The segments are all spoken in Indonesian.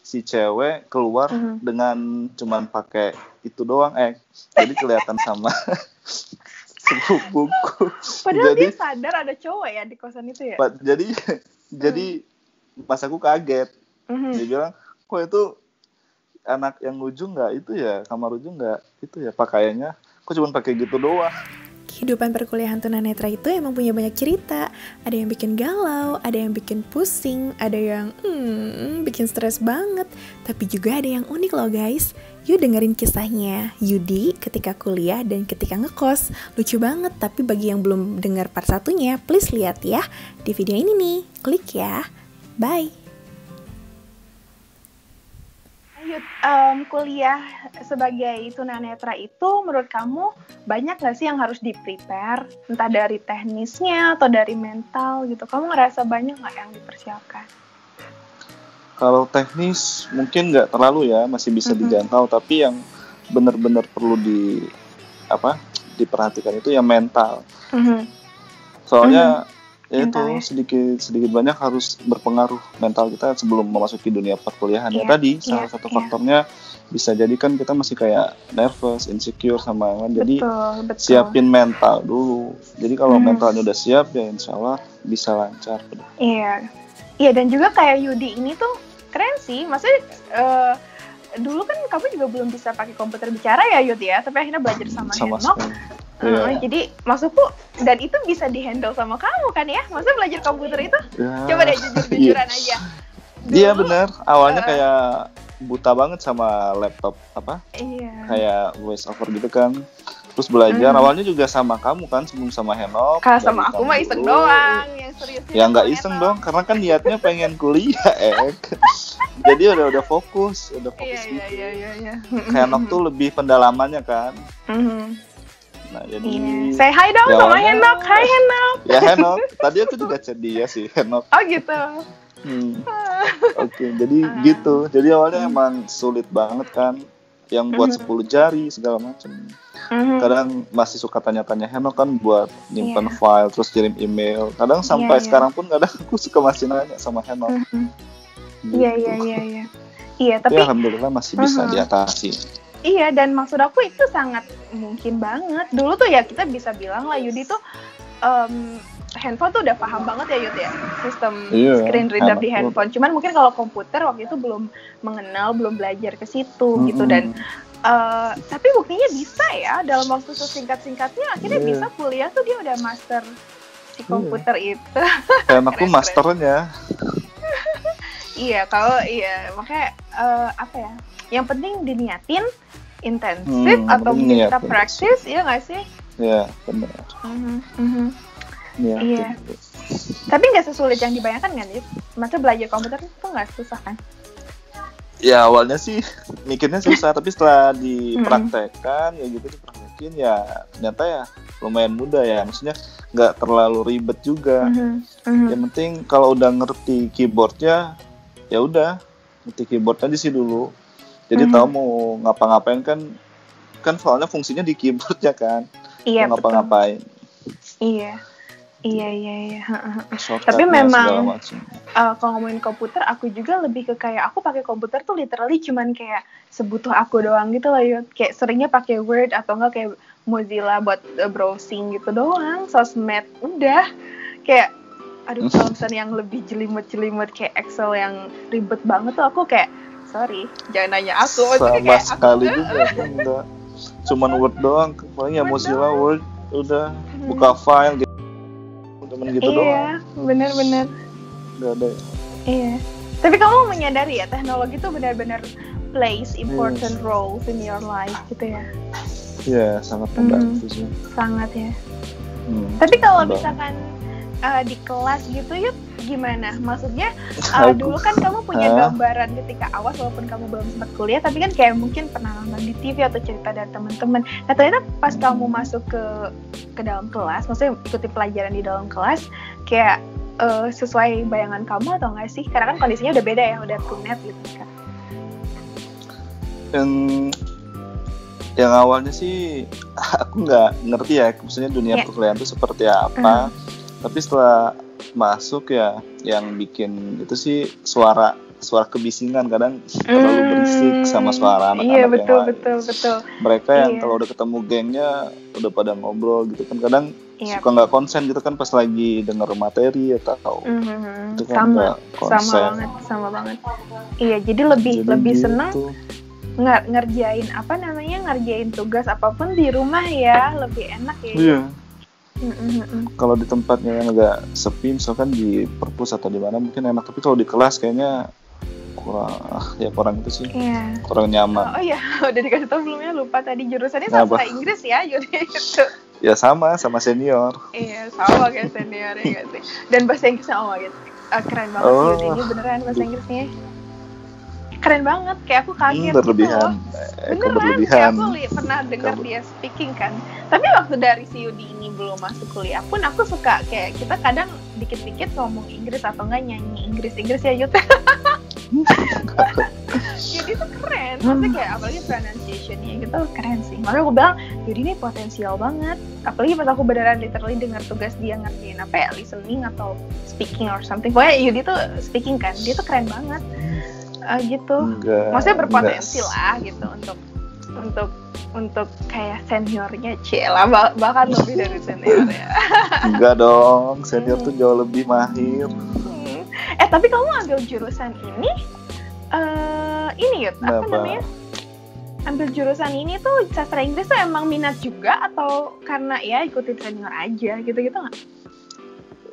si cewek keluar dengan cuman pakai itu doang, jadi kelihatan sama sepupuku. Padahal dia sadar ada cowok ya di kosan itu ya. Jadi pas aku kaget, dia bilang, kok itu anak yang ujung nggak itu ya, kamar ujung nggak itu ya pakaiannya, kok cuma pakai gitu doang. Kehidupan perkuliahan tunanetra itu emang punya banyak cerita. Ada yang bikin galau, ada yang bikin pusing, ada yang bikin stres banget. Tapi juga ada yang unik loh guys. Yuk dengerin kisahnya Yudi ketika kuliah dan ketika ngekos. Lucu banget, tapi bagi yang belum dengar part 1-nya, please lihat ya di video ini nih. Klik ya. Bye. Kuliah sebagai tunanetra itu menurut kamu banyak gak sih yang harus di-prepare? Entah dari teknisnya atau dari mental gitu. Kamu ngerasa banyak gak yang dipersiapkan? Kalau teknis mungkin nggak terlalu ya, masih bisa dijangkau. Tapi yang benar-benar perlu diperhatikan itu yang mental. Soalnya itu sedikit banyak harus berpengaruh mental kita sebelum memasuki dunia perkuliahan. Salah satu faktornya bisa jadi kan kita masih kayak nervous, insecure sama kan. Jadi betul. Siapin mental dulu. Jadi kalau mentalnya udah siap ya insya Allah bisa lancar. Iya, dan juga kayak Yudi ini tuh keren sih. Maksudnya dulu kan kamu juga belum bisa pakai komputer bicara ya Yudi ya, tapi akhirnya belajar sama Henok. Jadi maksudku, dan itu bisa dihandle sama kamu kan ya? Maksudnya belajar komputer itu? Coba deh jujur-jujuran aja. Iya benar, awalnya kayak buta banget sama laptop kayak voice over gitu kan. Terus belajar awalnya juga sama kamu kan, sebelum sama Henok. Kalau sama aku mah iseng doang, yang seriusnya. Ya nggak iseng dong, karena kan niatnya pengen kuliah, Jadi udah fokus, gitu. Iya. Kayak Henok tuh lebih pendalamannya kan. Nah, jadi say hi dong sama Henok. Hai Henok. Ya Henok, tadi aku juga chat dia sih Henok. Oh gitu. Oke, jadi gitu. Jadi awalnya emang sulit banget kan, yang buat 10 jari segala macam. Kadang masih suka tanya-tanya Henok kan buat nyimpen file terus kirim email. Kadang sampai sekarang pun kadang aku suka masih nanya sama Henok. Iya, tapi alhamdulillah masih bisa diatasi. Iya, dan maksud aku itu sangat mungkin banget. Dulu tuh ya kita bisa bilang lah Yudi tuh handphone tuh udah paham banget ya Yudi ya, sistem screen reader di handphone. Cuman mungkin kalau komputer waktu itu belum mengenal, belum belajar ke situ gitu. Dan tapi buktinya bisa ya, dalam waktu sesingkat-singkatnya akhirnya bisa kuliah tuh dia udah master si komputer itu. Dan aku masternya. Makanya yang penting diniatin, intensif atau mungkin kita praktis, iya nggak sih? Iya, benar. Iya. Tapi nggak sesulit yang dibayangkan kan, Dit? Masa belajar komputer itu nggak susah kan? Ya awalnya sih mikirnya susah, tapi setelah dipraktekkan dipraktekin ya ternyata ya lumayan mudah ya. Maksudnya nggak terlalu ribet juga. Yang penting kalau udah ngerti keyboardnya, ya udah ngerti keyboard aja sih dulu. Jadi tahu mau ngapa-ngapain kan soalnya fungsinya di keyboardnya kan. Iya, mau ngapa-ngapain. Iya. Tapi memang kalau ngomongin komputer, aku juga lebih ke kayak aku pakai komputer tuh literally cuman kayak sebutuh aku doang gitu lah ya. Kayak seringnya pakai Word atau enggak kayak Mozilla buat browsing gitu doang. Sosmed udah kayak kalau misalnya yang lebih jelimet-jelimet kayak Excel yang ribet banget tuh aku kayak sorry, jangan nanya aku. Sama kayak sekali juga enggak. Cuman Word doang, paling ya Mozilla Word udah buka file gitu. Cuman gitu doang. Iya, benar-benar. Enggak ada. Iya. Tapi kamu menyadari ya teknologi itu benar-benar plays important roles in your life gitu ya. Iya, sangat membantu sih. Sangat ya. Tapi kalau misalkan di kelas gitu yuk gimana? Maksudnya dulu kan kamu punya gambaran ketika awas walaupun kamu belum sempat kuliah, tapi kan kayak mungkin pernah nonton di TV atau cerita dari teman-teman. Nah ternyata pas kamu masuk ke dalam kelas, maksudnya ikuti pelajaran di dalam kelas, kayak sesuai bayangan kamu atau nggak sih? Karena kan kondisinya udah beda ya, udah tunet gitu kan. Yang awalnya sih aku nggak ngerti ya, maksudnya dunia perkuliahan itu seperti apa. Tapi setelah masuk ya, yang bikin itu sih suara suara kebisingan, kadang terlalu berisik sama suara anak-anak iya, yang betul, lain. betul. Mereka yang Iya. kalau udah ketemu gengnya udah pada ngobrol gitu kan, kadang Iya. suka nggak konsen gitu kan pas lagi denger materi atau itu kan nggak konsen. Sama banget. Iya, jadi lebih gitu. senang ngerjain tugas apapun di rumah ya, lebih enak ya. Iya. Kalau di tempatnya yang agak sepi, misalkan di perpus atau di mana mungkin enak, tapi kalau di kelas kayaknya kurang itu sih. Iya. Kurang nyaman. Oh iya, udah dikasih tahu belum ya, lupa tadi jurusannya sastra Inggris ya, jadi itu. Ya sama senior. Iya, sama kayak senior ya gak sih. Dan bahasa Inggrisnya gitu. Keren banget sih, ini beneran bahasa Inggrisnya. Keren banget, kayak aku kaget berlebihan. Gitu loh. Beneran, kayak aku pernah dengar dia speaking kan. Tapi waktu dari si Yudi ini belum masuk kuliah pun aku suka kayak kita kadang dikit-dikit ngomong Inggris atau enggak nyanyi Inggris ya Yud. Jadi itu keren, maksudnya kayak apalagi pronunciation-nya gitu keren sih. Makanya aku bilang Yudi ini potensial banget. Apalagi pas aku beneran literally dengar tugas dia ngerjain apa ya, listening atau speaking or something. Pokoknya Yudi tuh speaking kan, dia tuh keren banget. Gitu. Maksudnya berpotensi lah gitu untuk kayak seniornya Ciela, bahkan lebih dari senior ya. Enggak dong, senior tuh jauh lebih mahir. Tapi kamu ambil jurusan ini Yud, apa namanya? Ambil jurusan ini tuh sastra Inggris tuh emang minat juga atau karena ya ikutin senior aja gitu-gitu nggak?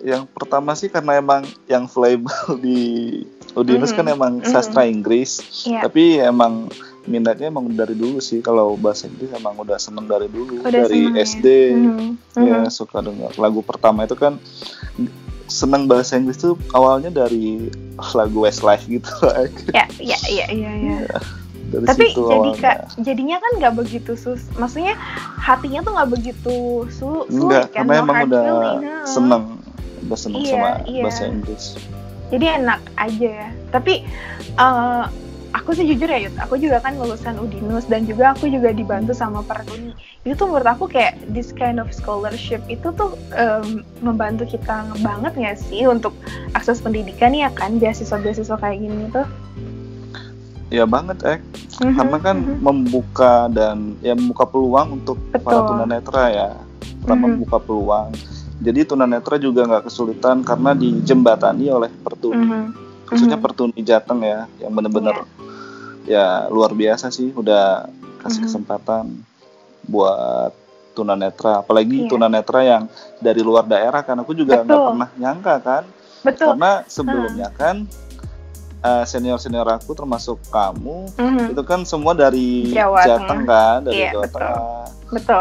Yang pertama sih karena emang yang available di Udinus kan emang sastra Inggris, tapi emang minatnya emang dari dulu sih. Kalau bahasa Inggris emang udah seneng dari dulu, dari SD ya suka dengar lagu. Pertama itu kan seneng bahasa Inggris tuh awalnya dari lagu Westlife gitu. Iya. Tapi jadinya kan nggak begitu maksudnya hatinya tuh nggak begitu sulit kan? Karena emang udah seneng sama bahasa Inggris. Jadi enak aja ya. Tapi aku sih jujur ya Yud, aku juga kan lulusan Udinus dan juga aku juga dibantu sama Pertuni. Itu tuh menurut aku kayak this kind of scholarship itu tuh membantu kita banget nggak sih untuk akses pendidikan ya kan, beasiswa kayak gini tuh. Ya banget karena kan membuka peluang untuk para tunanetra ya. Pertama membuka peluang. Jadi tunanetra juga nggak kesulitan karena dijembatani oleh Pertuni. Khususnya Pertuni Jateng ya, yang benar-benar ya luar biasa sih, udah kasih kesempatan buat tunanetra. Apalagi tunanetra yang dari luar daerah kan, aku juga nggak pernah nyangka kan. Karena sebelumnya kan senior-senior aku termasuk kamu itu kan semua dari Jateng kan, dari Jawa Tengah.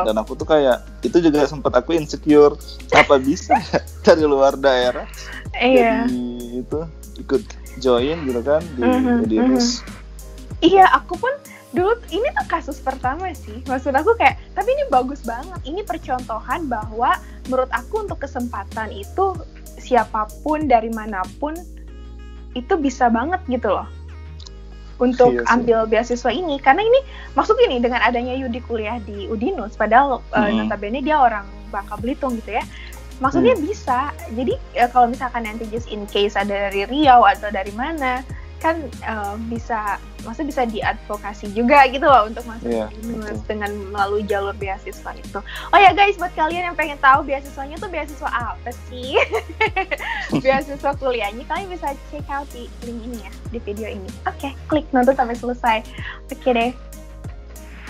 Dan aku tuh kayak itu juga sempat aku insecure, apa bisa dari luar daerah jadi itu ikut join gitu kan di Udinus. Iya, aku pun dulu ini tuh kasus pertama sih, maksud aku kayak tapi ini bagus banget, ini percontohan bahwa menurut aku untuk kesempatan itu siapapun dari manapun itu bisa banget gitu loh untuk ambil beasiswa ini. Karena ini maksud gini, dengan adanya Yudi kuliah di Udinus padahal notabene dia orang Bangka Belitung gitu ya, maksudnya bisa. Jadi kalau misalkan nanti just in case ada dari Riau atau dari mana kan bisa diadvokasi juga gitu loh untuk masuk Udinus dengan melalui jalur beasiswa itu. Oh ya guys, buat kalian yang pengen tahu beasiswanya tuh beasiswa apa sih? Beasiswa kuliahnya kalian bisa check out di link ini ya, di video ini. Oke, klik nonton sampai selesai. Oke deh.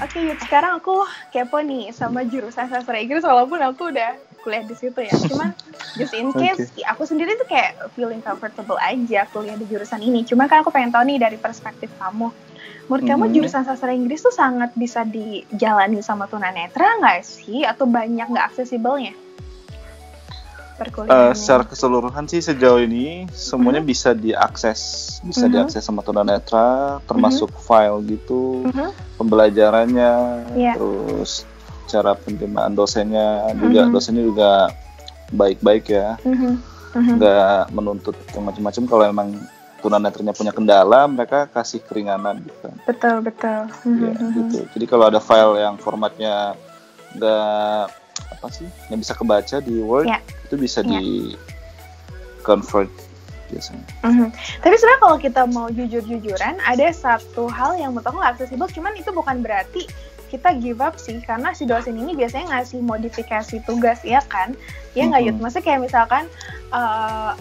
Oke, Yud, sekarang aku kepo nih sama jurusan sastra Inggris walaupun aku udah kuliah di situ ya. Cuman just in case aku sendiri tuh kayak feeling comfortable aja kuliah di jurusan ini. Cuman kan aku pengen tahu nih dari perspektif kamu. Menurut kamu jurusan sastra Inggris tuh sangat bisa dijalani sama tunanetra nggak sih? Atau banyak nggak aksesibelnya? Secara keseluruhan sih sejauh ini semuanya bisa diakses sama tunanetra, termasuk file gitu, pembelajarannya, terus cara penerimaan dosennya juga, dosennya juga baik-baik ya, nggak menuntut yang macam-macam. Kalau emang tunanetranya punya kendala, mereka kasih keringanan gitu. Betul. Gitu. Jadi kalau ada file yang formatnya nggak bisa kebaca di Word, itu bisa di convert biasanya. Tapi sebenarnya kalau kita mau jujur-jujuran, ada satu hal yang menurut aku nggak aksesibel, cuman itu bukan berarti kita give up sih, karena si dosen ini biasanya ngasih modifikasi tugas, ya kan? Ya nggak Yud? Maksudnya kayak misalkan,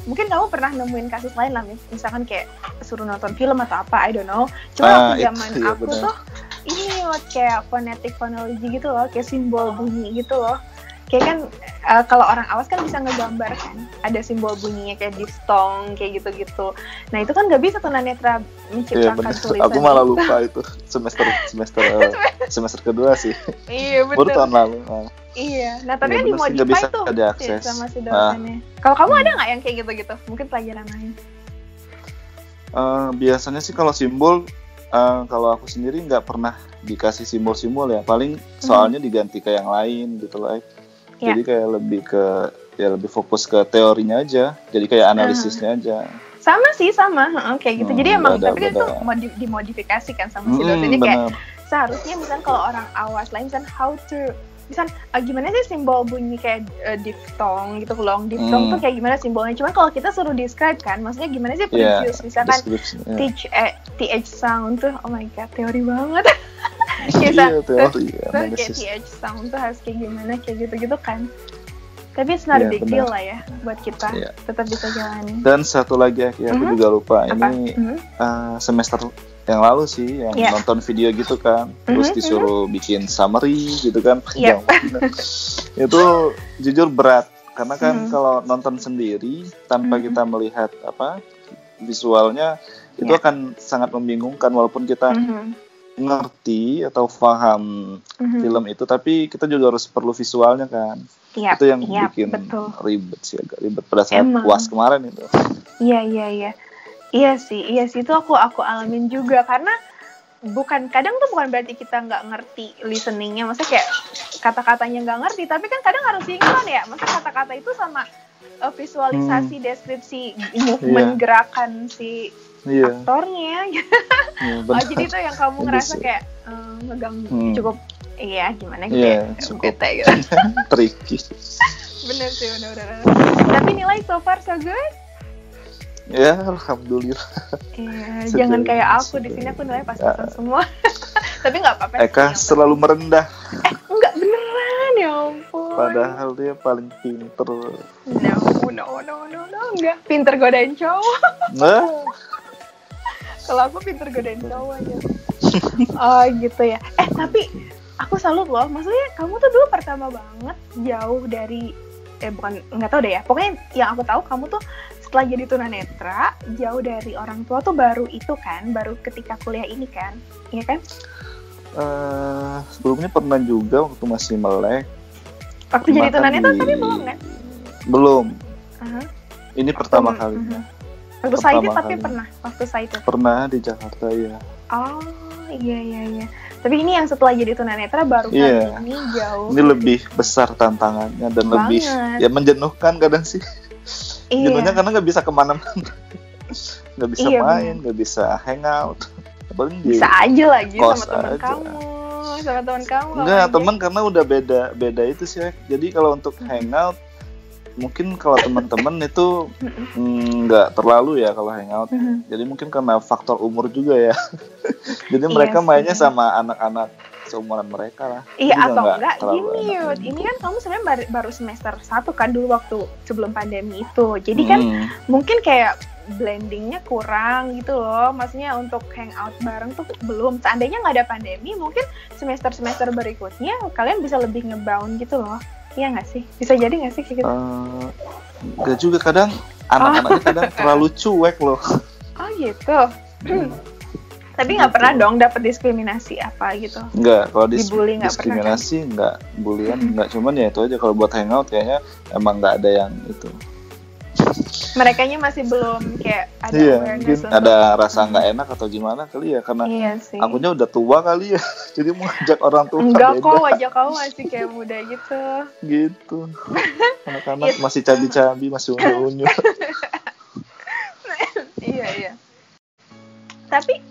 mungkin kamu pernah nemuin kasus lain lah, misalkan kayak suruh nonton film atau apa, I don't know. Cuma waktu zaman aku tuh, ini kayak phonetic phonology gitu loh, kayak simbol bunyi gitu loh. Kayak kan, kalau orang awas kan bisa ngegambar kan, ada simbol bunyinya kayak diftong, kayak gitu-gitu. Nah itu kan nggak bisa tunanetra menciptakan tulisan. Aku malah lupa itu semester kedua sih. Iya betul. Baru tahun lalu. Iya, nah tapi kan dimodify tuh sama si dosennya. Kalau kamu ada nggak yang kayak gitu-gitu? Mungkin pelajaran lain? Biasanya sih kalau simbol, kalau aku sendiri nggak pernah dikasih simbol-simbol ya. Paling soalnya diganti ke yang lain gitu lah. Jadi kayak lebih fokus ke teorinya aja. Jadi kayak analisisnya aja. Sama sih, kayak gitu. Jadi emang tapi kan itu dimodifikasi kan sama si dosen. Jadi kayak seharusnya misalnya kalau orang awas lain misalnya gimana sih simbol bunyi kayak diphthong gitu, long diphthong tuh kayak gimana simbolnya. Cuman kalau kita suruh describe kan, maksudnya gimana sih previous misalkan th sound tuh, oh my god, teori banget. Iya, teori. Kayak th sound tuh harus kayak gimana, kayak gitu-gitu kan. Tapi it's not a big deal lah ya buat kita, tetap bisa jalani. Dan satu lagi aku juga lupa. Ini semester yang lalu sih, yang nonton video gitu kan, terus disuruh bikin summary gitu kan. Itu jujur berat, karena kan kalau nonton sendiri tanpa kita melihat visualnya, itu akan sangat membingungkan walaupun kita ngerti atau paham film itu, tapi kita juga harus perlu visualnya kan. Itu yang bikin ribet sih, agak ribet pada saat UAS kemarin itu. Iya sih itu aku alamin juga, karena kadang tuh bukan berarti kita nggak ngerti listeningnya, maksudnya kayak kata-katanya nggak ngerti, tapi kan kadang harus sinkron ya, maksudnya kata-kata itu sama visualisasi, deskripsi, movement, gerakan si aktornya. Jadi itu yang kamu ngerasa kayak megang cukup gimana gitu cukup gitu. Tricky. Bener sih, bener. Tapi nilai so far so good? Ya, alhamdulillah. Jangan kayak aku, di sini aku nilai pas-pasan semua. Tapi nggak apa-apa. Eka selalu merendah. Enggak, beneran, ya ampun. Padahal dia paling pinter. No, enggak. Pinter godain cowok. Nah. Kalau aku pinter godain cowok aja. Oh gitu ya. Tapi aku salut loh. Maksudnya kamu tuh dulu pertama banget jauh dari, nggak tahu deh ya. Pokoknya yang aku tahu kamu tuh setelah jadi tunanetra jauh dari orang tua tuh baru ketika kuliah ini kan, iya kan? Sebelumnya pernah juga waktu masih melek. Waktu jadi tunanetra tapi belum kan? Belum. Ini pertama kalinya. Waktu Saidi tapi pernah. Waktu Saidi. Pernah di Jakarta ya. Oh iya. Tapi ini yang setelah jadi tunanetra baru kali ini jauh. Ini lebih besar tantangannya dan lebih menjenuhkan kadang sih. Jenuhnya karena nggak bisa kemana-mana, nggak bisa main, nggak bisa hangout. Bisa aja lagi sama teman kamu. Enggak, teman karena udah beda itu sih. Jadi kalau untuk hangout, mungkin kalau teman-teman itu nggak terlalu ya kalau hangout. Jadi mungkin karena faktor umur juga ya. Jadi mereka mainnya sama anak-anak seumuran mereka lah. Iya, atau enggak gini Yud, ini kan kamu sebenarnya baru semester 1 kan dulu waktu sebelum pandemi itu. Jadi kan mungkin kayak blendingnya kurang gitu loh, maksudnya untuk hangout bareng tuh belum. Seandainya nggak ada pandemi, mungkin semester-semester berikutnya kalian bisa lebih ngebound gitu loh. Iya nggak sih? Bisa jadi nggak sih kayak gitu? Nggak juga, kadang anak-anaknya kadang terlalu cuek loh. Oh gitu. Tapi nggak pernah dong dapat diskriminasi apa gitu? Nggak, kalau dibully nggak pernah kan? Diskriminasi nggak, bulian nggak, cuman ya itu aja. Kalau buat hangout kayaknya emang nggak ada yang itu. Merekanya masih belum kayak ada mungkin awareness ada rasa nggak enak atau gimana kali ya, karena akunya udah tua kali ya, jadi mau ajak orang tua. Enggak kok, wajah kamu masih kayak muda gitu. Anak-anak masih cabi-cabi, masih unyu-unyu. Iya. Tapi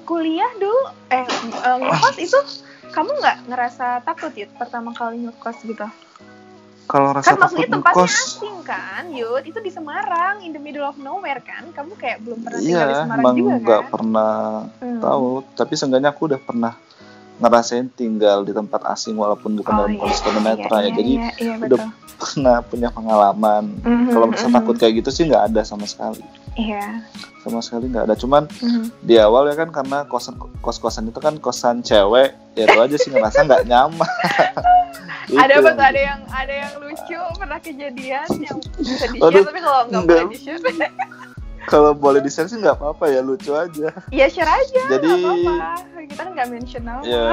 kuliah dulu, ngekos itu kamu nggak ngerasa takut ya pertama kali ngekos gitu? Kalau rasa kan maksudnya takut tempatnya ngekos, asing kan, Yud, itu di Semarang, in the middle of nowhere kan, kamu kayak belum pernah iya tinggal di Semarang emang juga nggak kan? pernah tahu. Tapi seenggaknya aku udah pernah ngerasain tinggal di tempat asing walaupun bukan dalam kondisi tunanetra ya. Jadi iya, udah betul. pernah punya pengalaman. Kalau rasa takut kayak gitu sih nggak ada sama sekali. Iya. Sama sekali nggak ada. Cuman di awal ya kan karena kos-kosan itu kan kosan cewek, ya itu aja sih ngerasa nggak nyaman. Ada betul, ada yang lucu pernah kejadian yang bisa di-share, tapi kalau nggak boleh di-share. Kalau boleh di-share sih nggak apa-apa ya, lucu aja. Ya share aja, jadi nggak apa-apa. Kita kan nggak mention nama. Ya.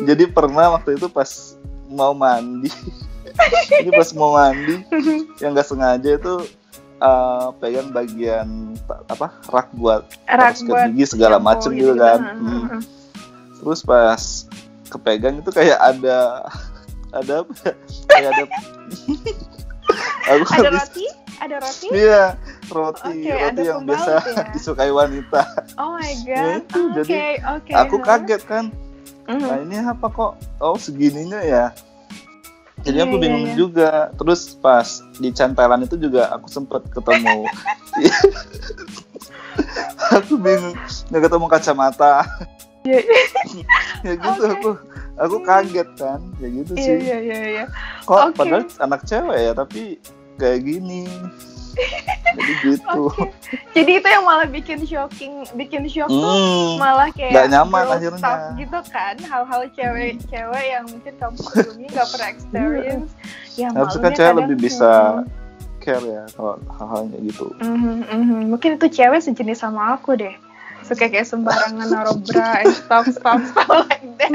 Jadi pernah waktu itu pas mau mandi, ini pas mau mandi, yang nggak sengaja itu pegang bagian rak buat sikat gigi segala macem gitu kan. Terus pas kepegang itu kayak ada apa ya? Kayak ada ada roti? Ada roti? Iya, roti yang pembalut, biasa disukai wanita. Oh my god. Jadi aku kaget kan. Nah ini apa kok? Oh segininya ya. Jadi aku bingung juga. Terus pas di cantelan itu juga aku sempet ketemu. Aku bingung, nggak ketemu kacamata. Ya gitu, aku kaget kan, ya gitu sih. Iya. Kok padahal anak cewek ya, tapi kayak gini. Jadi gitu. Jadi itu yang malah bikin shock tuh malah kayak gak nyaman akhirnya gitu kan, hal-hal cewek yang mungkin kamu sebelumnya gak pernah experience. Ya harusnya kan cewek lebih bisa care ya kalau hal-hal kayak gitu. Mungkin itu cewek sejenis sama aku deh, suka kayak sembarangan naruh bra and stuff like that.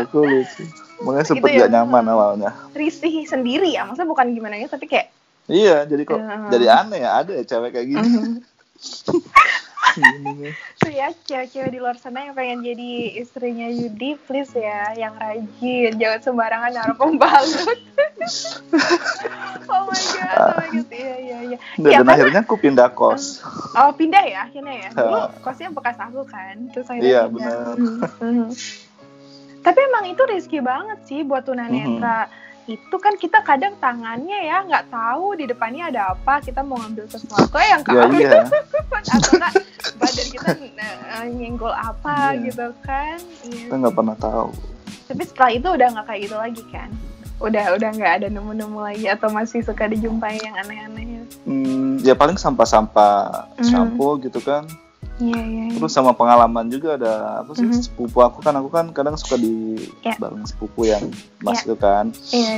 Aku lucu, makanya sempet gitu gak nyaman awalnya. Risih sendiri ya, maksudnya bukan gimana ya, tapi kayak iya, jadi kok jadi aneh ya, ada ya cewek kayak gini. Tuh ya, cewek-cewek di luar sana yang pengen jadi istrinya Yudi, please ya, yang rajin, jangan sembarangan naruh pembalut. Oh my god, iya. Dan akhirnya aku pindah kos. Oh, pindah ya akhirnya ya. Dulu kosnya bekas aku kan, terus akhirnya pindah. Benar. Tapi emang itu risky banget sih buat tunanetra. Itu kan kita kadang tangannya ya nggak tahu di depannya ada apa, kita mau ngambil sesuatu yang kami atau nggak badan kita nyenggol apa gitu kan. Kita nggak pernah tahu. Tapi setelah itu udah nggak kayak gitu lagi kan, udah nggak ada nemu-nemu lagi, atau masih suka dijumpai yang aneh-aneh? Ya paling sampah-sampah shampoo gitu kan. Iya. Terus sama pengalaman juga ada apa sih, sepupu aku kan kadang suka di bareng sepupu yang mas itu kan.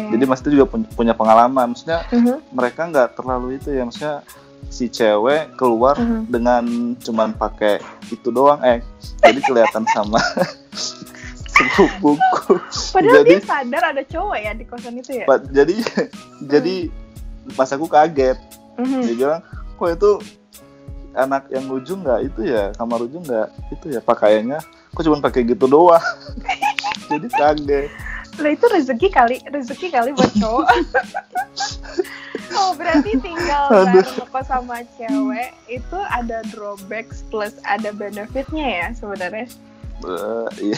Jadi mas itu juga punya pengalaman, maksudnya mereka nggak terlalu itu ya, maksudnya si cewek keluar dengan cuman pakai itu doang, jadi kelihatan sama sepupuku. Padahal dia sadar ada cowok ya di kosan itu ya. Jadi pas aku kaget, dia bilang, kok itu anak yang ujung nggak itu ya, kamar ujung nggak itu ya pakaiannya, kok cuma pakai gitu doang. Jadi kaget. Lah itu rezeki kali buat cowok. Oh berarti tinggal bareng ngekos sama cewek itu ada drawbacks plus ada benefitnya ya sebenarnya. Iya.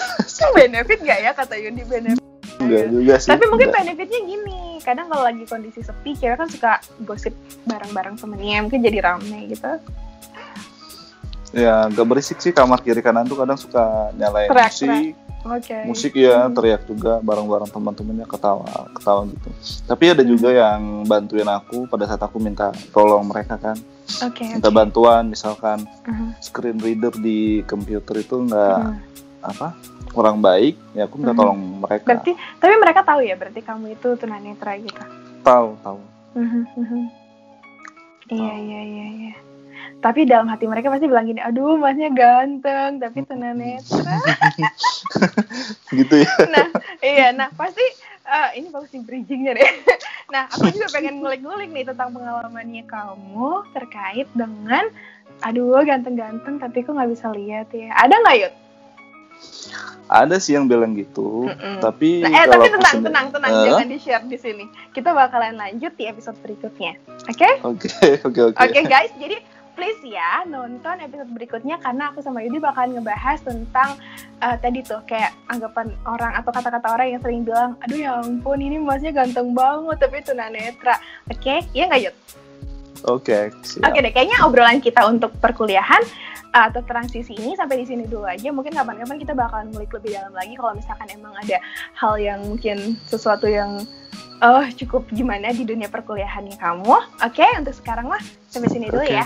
Benefit nggak ya kata Yudi, benefit? Enggak juga sih. Tapi mungkin benefitnya gini, kadang kalau lagi kondisi sepi cewek kan suka gosip bareng-bareng temennya, mungkin jadi rame gitu. Ya agak berisik sih, kamar kiri kanan tuh kadang suka nyalain musik ya, teriak juga bareng-bareng teman-temannya, ketawa gitu. Tapi ada juga yang bantuin aku pada saat aku minta tolong mereka kan. Minta bantuan, misalkan screen reader di komputer itu kurang baik, ya aku minta tolong mereka. Berarti, tapi mereka tahu ya, berarti kamu itu tunanetra gitu? Tahu. Iya. Tapi dalam hati mereka pasti bilang gini, aduh masnya ganteng, tapi tunanetra. Gitu ya. Nah pasti, ini bagus nih bridgingnya deh. Nah, aku juga pengen ngulik-ngulik nih tentang pengalamannya kamu terkait dengan, aduh ganteng-ganteng, tapi kok nggak bisa lihat ya. Ada nggak Yud? Ada sih yang bilang gitu, tapi tapi tenang, jangan di-share di sini. Kita bakalan lanjut di episode berikutnya. Oke, guys, jadi please ya nonton episode berikutnya karena aku sama Yudi bakalan ngebahas tentang tadi tuh kayak anggapan orang atau kata-kata orang yang sering bilang, aduh ya ampun ini masnya ganteng banget tapi tunanetra. Oke, iya nggak Yud? Oke, deh, kayaknya obrolan kita untuk perkuliahan atau transisi ini sampai di sini dulu aja. Mungkin kapan-kapan kita bakalan ngulik lebih dalam lagi kalau misalkan emang ada hal yang mungkin sesuatu yang cukup gimana di dunia perkuliahannya kamu. Oke, untuk sekarang mah sampai sini dulu ya.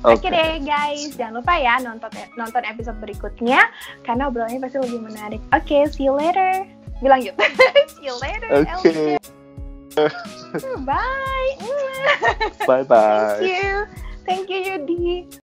Oke deh guys, jangan lupa ya nonton episode berikutnya karena obrolannya pasti lebih menarik. Oke, see you later. Bilang Yud. See you later. Oke. Bye. Bye bye. Thank you Yudi.